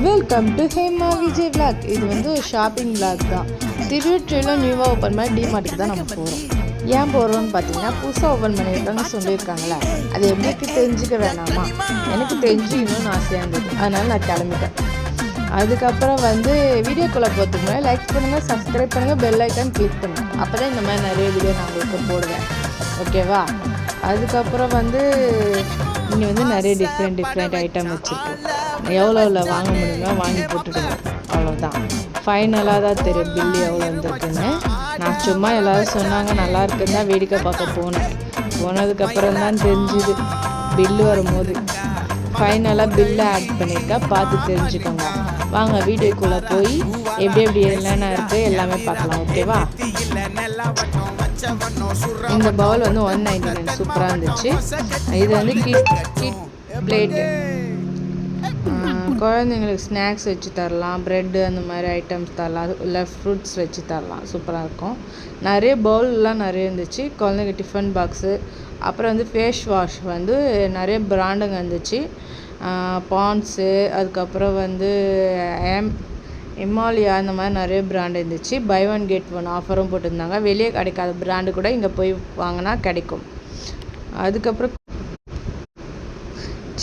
Welcome to Hema Vijay vlog. இது வந்து ஒரு ஷாப்பிங் விளாக் தான். திருவொற்றியூரில் நியூவாக ஓப்பன் பண்ணி டிமார்ட்டுக்கு தான் நம்ம போகிறோம். ஏன் போகிறோம்னு பார்த்தீங்கன்னா, புதுசாக ஓப்பன் பண்ணியிருக்காங்க சொல்லியிருக்காங்களே, அது எப்படி தெரிஞ்சுக்க வேணாமா? எனக்கு தெரிஞ்சுக்கணும்னு ஆசையாக இருந்தது, அதனால் நான் கிளம்பிட்டேன். அதுக்கப்புறம் வந்து வீடியோக்குள்ளே போகிறதுக்கு முன்னாடி லைக் பண்ணுங்கள், சப்ஸ்கிரைப் பண்ணுங்கள், பெல் ஐக்கான் கிளிக் பண்ணுங்கள். அப்போ தான் இந்த மாதிரி நிறைய வீடியோ நான் உங்களுக்கு போடுவேன், ஓகேவா? அதுக்கப்புறம் வந்து இங்கே வந்து நிறைய டிஃப்ரெண்ட் ஐட்டம் வச்சுருக்கு. எவ்வளோ வாங்க முடியுமோ வாங்கி போட்டுடுங்க, அவ்வளோதான். ஃபைனலாக தான் தெரியும் பில்லு எவ்வளோ வந்துருக்குன்னு. நான் சும்மா எல்லோரும் சொன்னாங்க நல்லா இருக்குன்னு தான் வேடிக்கை பார்க்க போனதுக்கப்புறம் தான் தெரிஞ்சுது பில்லு வரும்போது. ஃபைனலாக பில்லை ஆட் பண்ணியிருக்கா, பார்த்து தெரிஞ்சுக்கோங்க. வாங்க வீடியோக்குள்ளே போய் எப்படி என்னென்ன இருக்குது எல்லாமே பார்க்கலாம், ஓகேவா? இந்த பவுல் வந்து 199 சூப்பராக இருந்துச்சு. இது வந்து கிட் பிளேட்டு, குழந்தைங்களுக்கு ஸ்நாக்ஸ் வச்சு தரலாம், ப்ரெட்டு அந்த மாதிரி ஐட்டம்ஸ் தரலாம், இல்லை ஃப்ரூட்ஸ் வச்சு தரலாம், சூப்பராக இருக்கும். நிறைய பவுல்லாம் நிறைய இருந்துச்சு. குழந்தைங்க டிஃபன் பாக்ஸு, அப்புறம் வந்து ஃபேஸ் வாஷ் வந்து நிறைய பிராண்டுங்க இருந்துச்சு. பாண்ட்ஸு, அதுக்கப்புறம் வந்து எமாலியா, இந்த மாதிரி நிறைய பிராண்டு இருந்துச்சு. பை ஒன் கெட் ஒன் ஆஃபரும் போட்டிருந்தாங்க. வெளியே கிடைக்காத பிராண்டு கூட இங்கே போய் வாங்கினா கிடைக்கும். அதுக்கப்புறம்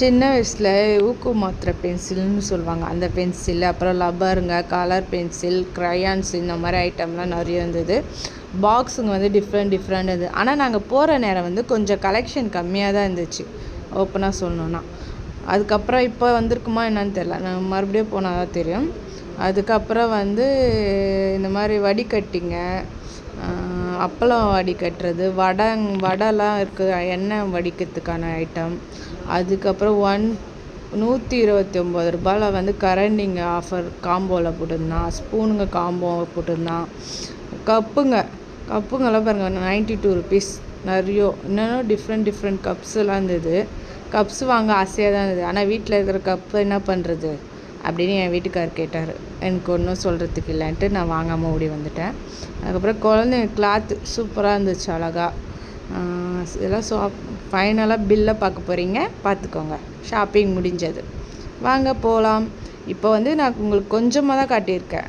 சின்ன வயசில் ஊக்கு மாத்திரை பென்சில்னு சொல்லுவாங்க, அந்த பென்சில், அப்புறம் லப்பருங்க, கலர் பென்சில், க்ரையான்ஸ், இந்த மாதிரி ஐட்டம்லாம் நிறைய இருந்தது. பாக்ஸுங்க வந்து டிஃப்ரெண்ட் இருந்தது. ஆனால் நாங்கள் போகிற நேரம் வந்து கொஞ்சம் கலெக்ஷன் கம்மியாக தான் இருந்துச்சு, ஓப்பனாக சொல்லணுன்னா. அதுக்கப்புறம் இப்போ வந்திருக்குமா என்னன்னு தெரில, நான் மறுபடியும் போனால் தான் தெரியும். அதுக்கப்புறம் வந்து இந்த மாதிரி வடிகட்டிங்க, அப்பளம் வடிகட்டுறது, வடைலாம் இருக்குது, எண்ணெய் வடிக்கிறதுக்கான ஐட்டம். அதுக்கப்புறம் 129 ரூபாயில் வந்து கரண்டிங்க ஆஃபர் காம்போவில் போட்டிருந்தான். ஸ்பூனுங்க காம்போ போட்டிருந்தான். கப்புங்கெல்லாம் பாருங்கள் 92 ருபீஸ். நிறைய இன்னும் டிஃப்ரெண்ட் கப்ஸெல்லாம் இருந்தது. கப்ஸ் வாங்க ஆசையாக தான் இருந்தது, ஆனால் வீட்டில் இருக்கிற கப்பு என்ன பண்ணுறது அப்படின்னு என் வீட்டுக்காரர் கேட்டார். எனக்கு ஒன்றும் சொல்கிறதுக்கு இல்லைன்ட்டு நான் வாங்காமல் ஓடி வந்துட்டேன். அதுக்கப்புறம் குழந்தைங்க கிளாத்து சூப்பராக இருந்துச்சு, அழகாக. இதெல்லாம் ஃபைனலாக பில்லை பார்க்க போகிறீங்க, பார்த்துக்கோங்க. ஷாப்பிங் முடிஞ்சது, வாங்க போகலாம். இப்போ வந்து நான் உங்களுக்கு கொஞ்சமாக தான் காட்டியிருக்கேன்.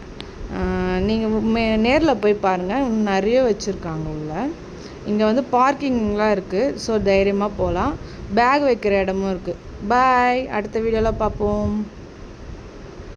நீங்கள் நேரில் போய் பாருங்கள், இன்னும் நிறைய வச்சுருக்காங்க உள்ள. இங்கே வந்து பார்க்கிங்லாம் இருக்குது, ஸோ தைரியமாக போகலாம். பேக் வைக்கிற இடமும் இருக்குது. பாய், அடுத்த வீடியோவில் பார்ப்போம்.